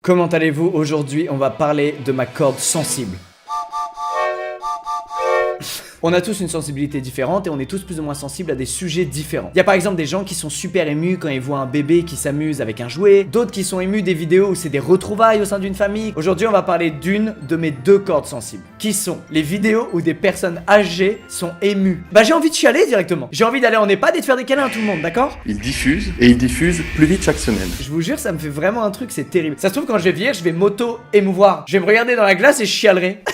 Comment allez-vous aujourd'hui? On va parler de ma corde sensible. On a tous une sensibilité différente et on est tous plus ou moins sensibles à des sujets différents. Il y a par exemple des gens qui sont super émus quand ils voient un bébé qui s'amuse avec un jouet, d'autres qui sont émus des vidéos où c'est des retrouvailles au sein d'une famille. Aujourd'hui, on va parler d'une de mes deux cordes sensibles, qui sont les vidéos où des personnes âgées sont émues. Bah j'ai envie de chialer directement. J'ai envie d'aller en EHPAD et de faire des câlins à tout le monde, d'accord? Il diffuse et il diffuse plus vite chaque semaine. Je vous jure, ça me fait vraiment un truc, c'est terrible. Ça se trouve, quand je vais vieillir, je vais m'auto-émouvoir. Je vais me regarder dans la glace et je chialerai.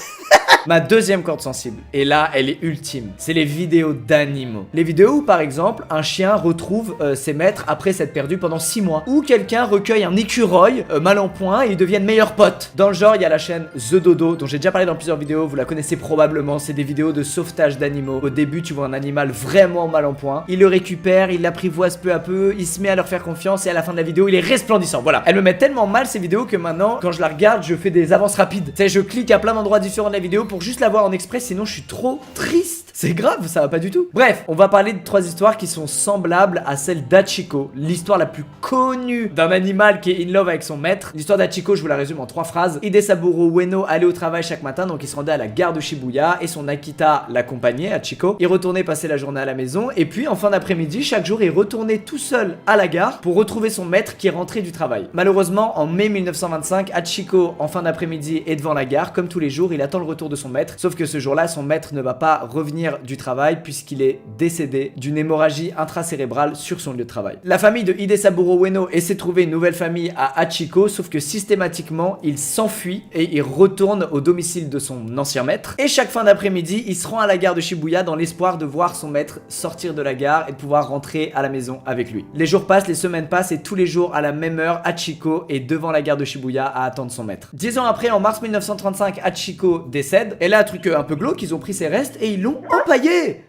Ma deuxième corde sensible, et là elle est ultime, c'est les vidéos d'animaux. Les vidéos où par exemple un chien retrouve ses maîtres après s'être perdu pendant 6 mois, ou quelqu'un recueille un écureuil mal en point et ils deviennent meilleurs potes. Dans le genre, il y a la chaîne The Dodo dont j'ai déjà parlé dans plusieurs vidéos, vous la connaissez probablement, c'est des vidéos de sauvetage d'animaux. Au début tu vois un animal vraiment mal en point, il le récupère, il l'apprivoise peu à peu, il se met à leur faire confiance et à la fin de la vidéo il est resplendissant. Voilà, elle me met tellement mal ces vidéos que maintenant quand je la regarde je fais des avances rapides. Tu sais, je clique à plein d'endroits différents de la vidéo pour juste la voir en express, sinon je suis trop triste. C'est grave, ça va pas du tout. Bref, on va parler de 3 histoires qui sont semblables à celle d'Hachiko, l'histoire la plus connue d'un animal qui est in love avec son maître. L'histoire d'Hachiko, je vous la résume en 3 phrases. Hidesaburo Ueno allait au travail chaque matin, donc il se rendait à la gare de Shibuya et son Akita l'accompagnait, Hachiko. Il retournait passer la journée à la maison et puis en fin d'après-midi, chaque jour, il retournait tout seul à la gare pour retrouver son maître qui rentrait du travail. Malheureusement, en mai 1925, Hachiko, en fin d'après-midi, est devant la gare. Comme tous les jours, il attend le retour de son maître. Sauf que ce jour-là, son maître ne va pas revenir du travail puisqu'il est décédé d'une hémorragie intracérébrale sur son lieu de travail. La famille de Hidesaburo Ueno essaie de trouver une nouvelle famille à Hachiko, sauf que systématiquement, il s'enfuit et il retourne au domicile de son ancien maître. Et chaque fin d'après-midi, il se rend à la gare de Shibuya dans l'espoir de voir son maître sortir de la gare et de pouvoir rentrer à la maison avec lui. Les jours passent, les semaines passent et tous les jours à la même heure, Hachiko est devant la gare de Shibuya à attendre son maître. 10 ans après, en mars 1935, Hachiko décède. Et là, un truc un peu glauque, ils ont pris ses restes et ils l'ont empaillé.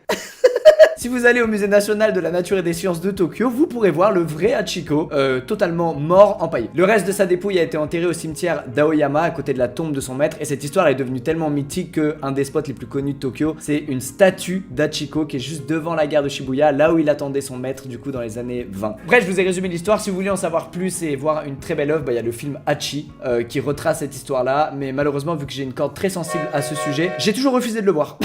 Si vous allez au musée national de la nature et des sciences de Tokyo, vous pourrez voir le vrai Hachiko, totalement mort, empaillé. Le reste de sa dépouille a été enterré au cimetière d'Aoyama, à côté de la tombe de son maître, et cette histoire est devenue tellement mythique que un des spots les plus connus de Tokyo, c'est une statue d'Hachiko qui est juste devant la gare de Shibuya, là où il attendait son maître, du coup, dans les années 20. Bref, je vous ai résumé l'histoire. Si vous voulez en savoir plus et voir une très belle œuvre, il y a le film Hachi, qui retrace cette histoire-là, mais malheureusement, vu que j'ai une corde très sensible à ce sujet, j'ai toujours refusé de le voir.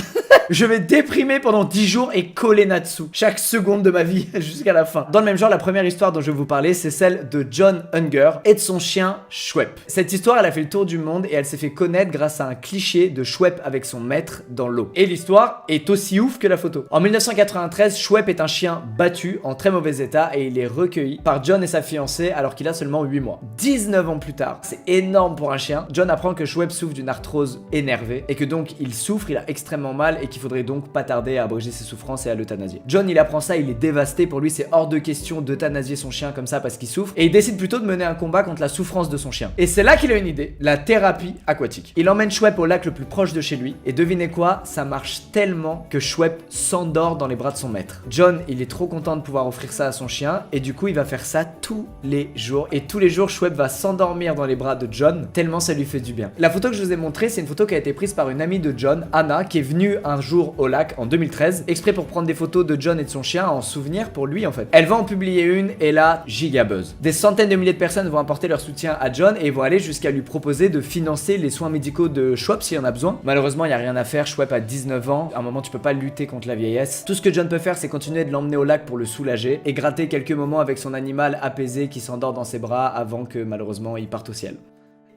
Je vais déprimer pendant 10 jours et coller Natsu chaque seconde de ma vie jusqu'à la fin. Dans le même genre, la première histoire dont je vais vous parler, c'est celle de John Unger et de son chien Schwepp. Cette histoire, elle a fait le tour du monde et elle s'est fait connaître grâce à un cliché de Schwepp avec son maître dans l'eau. Et l'histoire est aussi ouf que la photo. En 1993, Schwepp est un chien battu en très mauvais état et il est recueilli par John et sa fiancée alors qu'il a seulement 8 mois. 19 ans plus tard, c'est énorme pour un chien, John apprend que Schwepp souffre d'une arthrose énervée et que donc il souffre, il a extrêmement mal et qu'il faudrait donc pas tarder à abréger ses souffrances et à l'euthanasier. John, il apprend ça, il est dévasté. Pour lui, c'est hors de question d'euthanasier son chien comme ça parce qu'il souffre. Et il décide plutôt de mener un combat contre la souffrance de son chien. Et c'est là qu'il a une idée, la thérapie aquatique. Il emmène Schwepp au lac le plus proche de chez lui. Et devinez quoi, ça marche tellement que Schwepp s'endort dans les bras de son maître. John, il est trop content de pouvoir offrir ça à son chien. Et du coup, il va faire ça tous les jours. Et tous les jours, Schwepp va s'endormir dans les bras de John, tellement ça lui fait du bien. La photo que je vous ai montrée, c'est une photo qui a été prise par une amie de John, Anna, qui est venue un jour au lac en 2013, exprès pour prendre des photos de John et de son chien en souvenir pour lui en fait. Elle va en publier une et là, giga buzz. Des centaines de milliers de personnes vont apporter leur soutien à John et vont aller jusqu'à lui proposer de financer les soins médicaux de Schwepp s'il en a besoin. Malheureusement, il y a rien à faire, Schwepp a 19 ans, à un moment tu peux pas lutter contre la vieillesse. Tout ce que John peut faire, c'est continuer de l'emmener au lac pour le soulager et gratter quelques moments avec son animal apaisé qui s'endort dans ses bras avant que malheureusement il parte au ciel.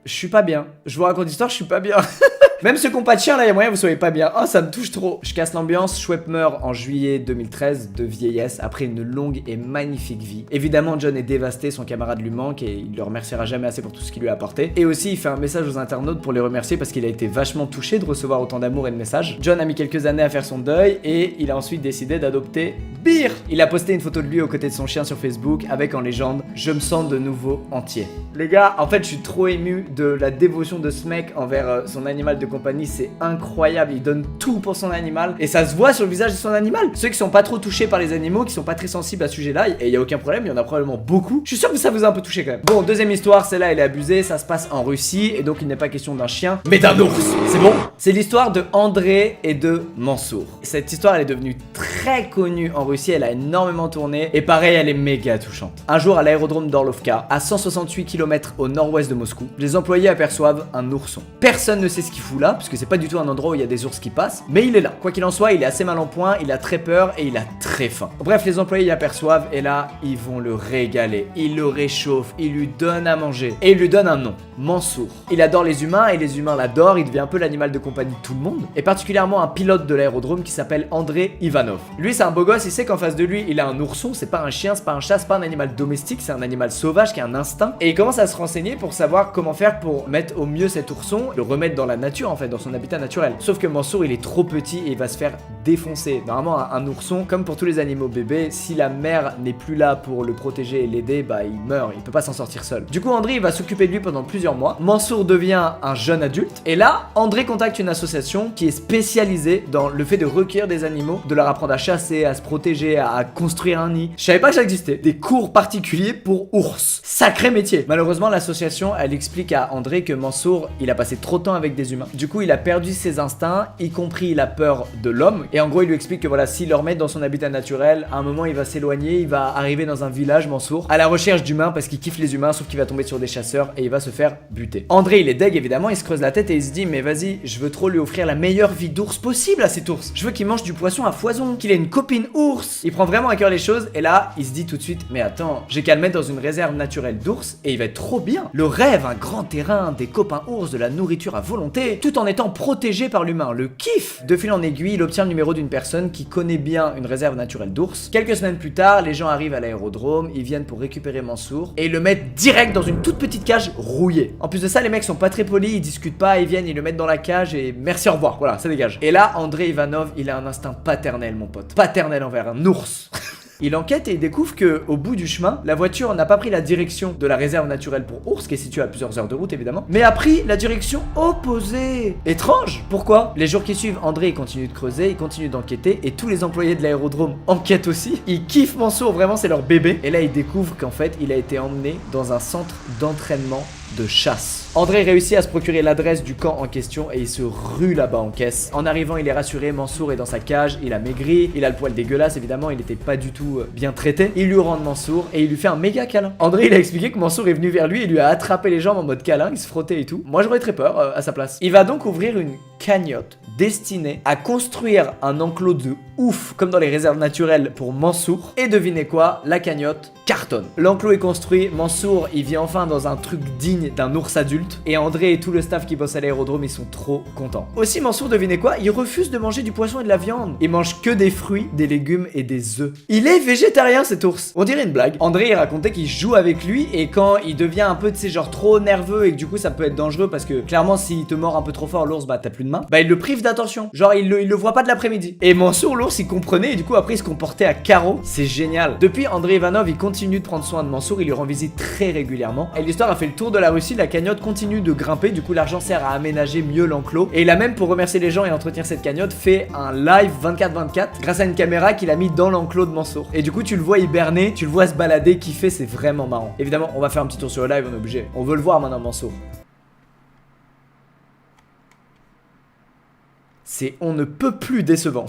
Je suis pas bien. Je vous raconte l'histoire, je suis pas bien. Même ceux qui n'ont pas de chien, là, il y a moyen, vous soyez pas bien. Oh, ça me touche trop. Je casse l'ambiance. Schwepp meurt en juillet 2013 de vieillesse après une longue et magnifique vie. Évidemment, John est dévasté, son camarade lui manque et il le remerciera jamais assez pour tout ce qu'il lui a apporté. Et aussi, il fait un message aux internautes pour les remercier parce qu'il a été vachement touché de recevoir autant d'amour et de messages. John a mis quelques années à faire son deuil et il a ensuite décidé d'adopter Beer. Il a posté une photo de lui aux côtés de son chien sur Facebook avec en légende « Je me sens de nouveau entier ». Les gars, en fait, je suis trop ému de la dévotion de ce mec envers son animal de compagnie, c'est incroyable, il donne tout pour son animal et ça se voit sur le visage de son animal. Ceux qui sont pas trop touchés par les animaux, qui sont pas très sensibles à ce sujet-là, et il y a aucun problème, il y en a probablement beaucoup. Je suis sûr que ça vous a un peu touché quand même. Bon, deuxième histoire, celle-là elle est abusée, ça se passe en Russie et donc il n'est pas question d'un chien, mais d'un ours. C'est bon? C'est l'histoire de André et de Mansour. Cette histoire elle est devenue très connue en Russie, elle a énormément tourné et pareil elle est méga touchante. Un jour à l'aérodrome d'Orlovka, à 168 km au nord-ouest de Moscou, les employés aperçoivent un ourson. Personne ne sait ce qu'il fout là, puisque c'est pas du tout un endroit où il y a des ours qui passent, mais il est là. Quoi qu'il en soit, il est assez mal en point, il a très peur et il a très faim. Bref, les employés y aperçoivent et là, ils vont le régaler. Ils le réchauffent, ils lui donnent à manger et ils lui donnent un nom, Mansour. Il adore les humains et les humains l'adorent, il devient un peu l'animal de compagnie de tout le monde, et particulièrement un pilote de l'aérodrome qui s'appelle André Ivanov. Lui, c'est un beau gosse, il sait qu'en face de lui, il a un ourson, c'est pas un chien, c'est pas un chat, c'est pas un animal domestique, c'est un animal sauvage qui a un instinct, et il commence à se renseigner pour savoir comment faire pour mettre au mieux cet ourson, le remettre dans la nature en fait, dans son habitat naturel. Sauf que Mansour, il est trop petit et il va se faire défoncer. Normalement, un ourson, comme pour tous les animaux bébés, si la mère n'est plus là pour le protéger et l'aider, bah il meurt, il peut pas s'en sortir seul. Du coup, André, il va s'occuper de lui pendant plusieurs mois. Mansour devient un jeune adulte, et là, André contacte une association qui est spécialisée dans le fait de recueillir des animaux, de leur apprendre à chasser, à se protéger, à construire un nid. Je savais pas que ça existait. Des cours particuliers pour ours. Sacré métier. Malheureusement, l'association, elle explique à André que Mansour, il a passé trop de temps avec des humains. Du coup, il a perdu ses instincts, y compris la peur de l'homme. Et en gros, il lui explique que voilà, s'il le remet dans son habitat naturel, à un moment, il va s'éloigner, il va arriver dans un village, Mansour, à la recherche d'humains parce qu'il kiffe les humains, sauf qu'il va tomber sur des chasseurs et il va se faire buter. André, il est deg évidemment, il se creuse la tête et il se dit, mais vas-y, je veux trop lui offrir la meilleure vie d'ours possible à cet ours. Je veux qu'il mange du poisson à foison, qu'il ait une copine ours. Il prend vraiment à cœur les choses et là, il se dit tout de suite, mais attends, j'ai qu'à le mettre dans une réserve naturelle d'ours et il va être trop bien. Le rêve, un grand terrain, des copains ours, de la nourriture à volonté, tout en étant protégé par l'humain. Le kiff. De fil en aiguille, il obtient le numéro d'une personne qui connaît bien une réserve naturelle d'ours. Quelques semaines plus tard, les gens arrivent à l'aérodrome, ils viennent pour récupérer Mansour et ils le mettent direct dans une toute petite cage rouillée. En plus de ça, les mecs sont pas très polis, ils discutent pas, ils viennent, ils le mettent dans la cage et merci, au revoir. Voilà, ça dégage. Et là, André Ivanov, il a un instinct paternel, mon pote. Paternel envers un ours. Il enquête et il découvre que au bout du chemin, la voiture n'a pas pris la direction de la réserve naturelle pour ours, qui est située à plusieurs heures de route évidemment, mais a pris la direction opposée. Étrange. Pourquoi? Les jours qui suivent, André il continue de creuser, il continue d'enquêter, et tous les employés de l'aérodrome enquêtent aussi. Ils kiffent Mansour, vraiment c'est leur bébé. Et là il découvre qu'en fait il a été emmené dans un centre d'entraînement de chasse. André réussit à se procurer l'adresse du camp en question et il se rue là-bas en caisse. En arrivant, il est rassuré, Mansour est dans sa cage, il a maigri, il a le poil dégueulasse évidemment, il était pas du tout bien traité. Il lui rend Mansour et il lui fait un méga câlin. André il a expliqué que Mansour est venu vers lui et lui a attrapé les jambes en mode câlin, il se frottait et tout. Moi j'aurais très peur à sa place. Il va donc ouvrir une cagnotte destinée à construire un enclos de ouf comme dans les réserves naturelles pour Mansour. Et devinez quoi, la cagnotte cartonne. L'enclos est construit, Mansour il vit enfin dans un truc digne d'un ours adulte et André et tout le staff qui bosse à l'aérodrome ils sont trop contents. Aussi Mansour, devinez quoi, il refuse de manger du poisson et de la viande. Il mange que des fruits, des légumes et des œufs. Il est végétarien cet ours. On dirait une blague. André il racontait qu'il joue avec lui et quand il devient un peu de ces genre trop nerveux et que du coup ça peut être dangereux parce que clairement s'il te mord un peu trop fort l'ours bah t'as plus de main, bah il le prive d'attention. Genre il le voit pas de l'après-midi. Et Mansour l'ours il comprenait et du coup après il se comportait à carreau. C'est génial. Depuis André Ivanov il continue de prendre soin de Mansour, il lui rend visite très régulièrement. Et l'histoire a fait le tour de la Russie, la cagnotte continue de grimper, du coup l'argent sert à aménager mieux l'enclos. Et il a même pour remercier les gens et entretenir cette cagnotte fait un live 24/24 grâce à une caméra qu'il a mis dans l'enclos de Mansour. Et du coup tu le vois hiberner, tu le vois se balader, kiffer, c'est vraiment marrant. Évidemment on va faire un petit tour sur le live, on est obligé. On veut le voir maintenant Mansour. C'est on ne peut plus décevant.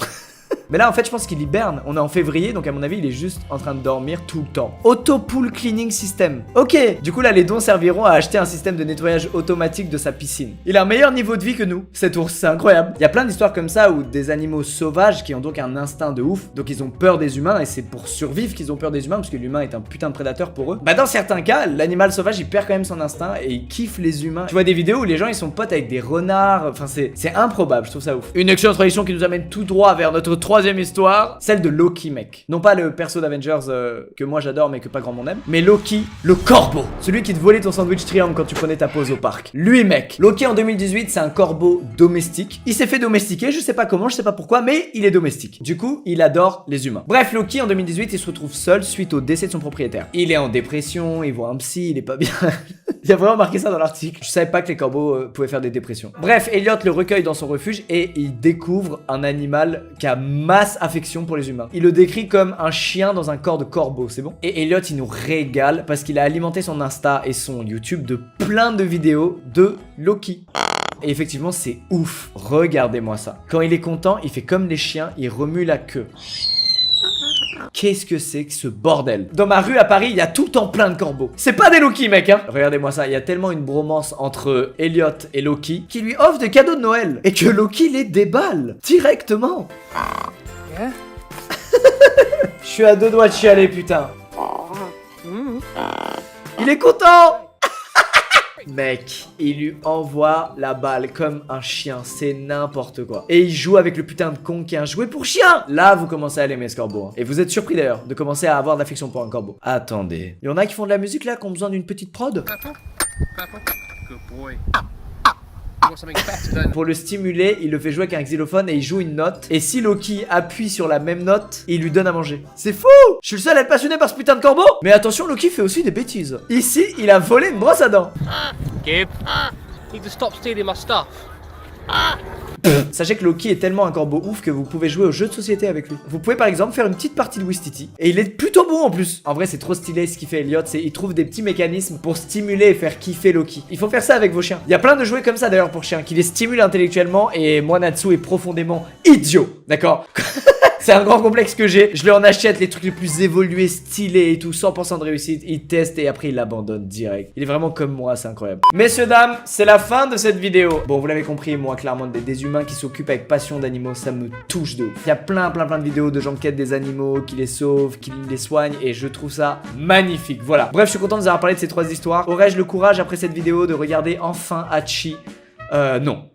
Mais là en fait je pense qu'il hiberne, on est en février donc à mon avis il est juste en train de dormir tout le temps. Auto pool cleaning system. Ok, du coup là les dons serviront à acheter un système de nettoyage automatique de sa piscine. Il a un meilleur niveau de vie que nous, cet ours, c'est incroyable. Il y a plein d'histoires comme ça où des animaux sauvages qui ont donc un instinct de ouf, donc ils ont peur des humains et c'est pour survivre qu'ils ont peur des humains parce que l'humain est un putain de prédateur pour eux. Bah dans certains cas, l'animal sauvage il perd quand même son instinct et il kiffe les humains. Tu vois des vidéos où les gens ils sont potes avec des renards, enfin c'est improbable, je trouve ça ouf. Une excellente tradition qui nous amène tout droit vers notre troisième troisième histoire, celle de Loki, mec. Non pas le perso d'Avengers que moi j'adore mais que pas grand monde aime, mais Loki, le corbeau. Celui qui te volait ton sandwich triangle quand tu prenais ta pause au parc. Lui, mec. Loki en 2018, c'est un corbeau domestique. Il s'est fait domestiquer, je sais pas comment, je sais pas pourquoi, mais il est domestique. Du coup, il adore les humains. Bref, Loki en 2018, il se retrouve seul suite au décès de son propriétaire. Il est en dépression, il voit un psy, il est pas bien. Il y a vraiment marqué ça dans l'article. Je savais pas que les corbeaux pouvaient faire des dépressions. Bref, Elliot le recueille dans son refuge et il découvre un animal qui a masse affection pour les humains. Il le décrit comme un chien dans un corps de corbeau, c'est bon? Et Elliot, il nous régale parce qu'il a alimenté son Insta et son YouTube de plein de vidéos de Loki. Et effectivement, c'est ouf. Regardez-moi ça. Quand il est content, il fait comme les chiens, il remue la queue. Qu'est-ce que c'est que ce bordel? Dans ma rue à Paris, il y a tout le temps plein de corbeaux. C'est pas des Loki, mec, hein. Regardez-moi ça, il y a tellement une bromance entre Elliot et Loki qui lui offre des cadeaux de Noël. Et que Loki les déballe directement. Yeah. Je suis à deux doigts de chialer, putain. Il est content. Mec, il lui envoie la balle comme un chien, c'est n'importe quoi. Et il joue avec le putain de con qui est un jouet pour chien. Là, vous commencez à l'aimer ce corbeau, hein. Et vous êtes surpris d'ailleurs de commencer à avoir de l'affection pour un corbeau. Attendez, il y en a qui font de la musique là, qui ont besoin d'une petite prod. Good boy. Want something better than... Pour le stimuler, il le fait jouer avec un xylophone et il joue une note. Et si Loki appuie sur la même note, il lui donne à manger. C'est fou! Je suis le seul à être passionné par ce putain de corbeau. Mais attention, Loki fait aussi des bêtises. Ici, il a volé une brosse à dents. Gib, need to stop stealing my stuff. Sachez que Loki est tellement un corbeau ouf que vous pouvez jouer aux jeux de société avec lui. Vous pouvez par exemple faire une petite partie de Wistiti. Et il est plutôt bon en plus. En vrai, c'est trop stylé ce qu'il fait Elliot. C'est il trouve des petits mécanismes pour stimuler et faire kiffer Loki. Il faut faire ça avec vos chiens. Il y a plein de jouets comme ça d'ailleurs pour chiens qui les stimulent intellectuellement. Et moi, Natsu est profondément idiot. D'accord? C'est un grand complexe que j'ai. Je lui en achète les trucs les plus évolués, stylés et tout, 100% de réussite. Il teste et après il l'abandonne direct. Il est vraiment comme moi, c'est incroyable. Messieurs, dames, c'est la fin de cette vidéo. Bon, vous l'avez compris, moi, clairement, des humains qui s'occupent avec passion d'animaux, ça me touche de ouf. Il y a plein de vidéos de gens qui quittent des animaux, qui les sauvent, qui les soignent et je trouve ça magnifique. Voilà. Bref, je suis content de vous avoir parlé de ces 3 histoires. Aurais-je le courage après cette vidéo de regarder enfin Hachi? Non.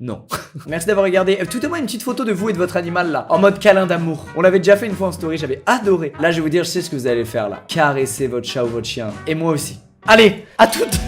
Merci d'avoir regardé. Tout-moi une petite photo de vous et de votre animal là, en mode câlin d'amour. On l'avait déjà fait une fois en story, j'avais adoré. Là, je vais vous dire, je sais ce que vous allez faire là. Caresser votre chat ou votre chien. Et moi aussi. Allez, à toutes.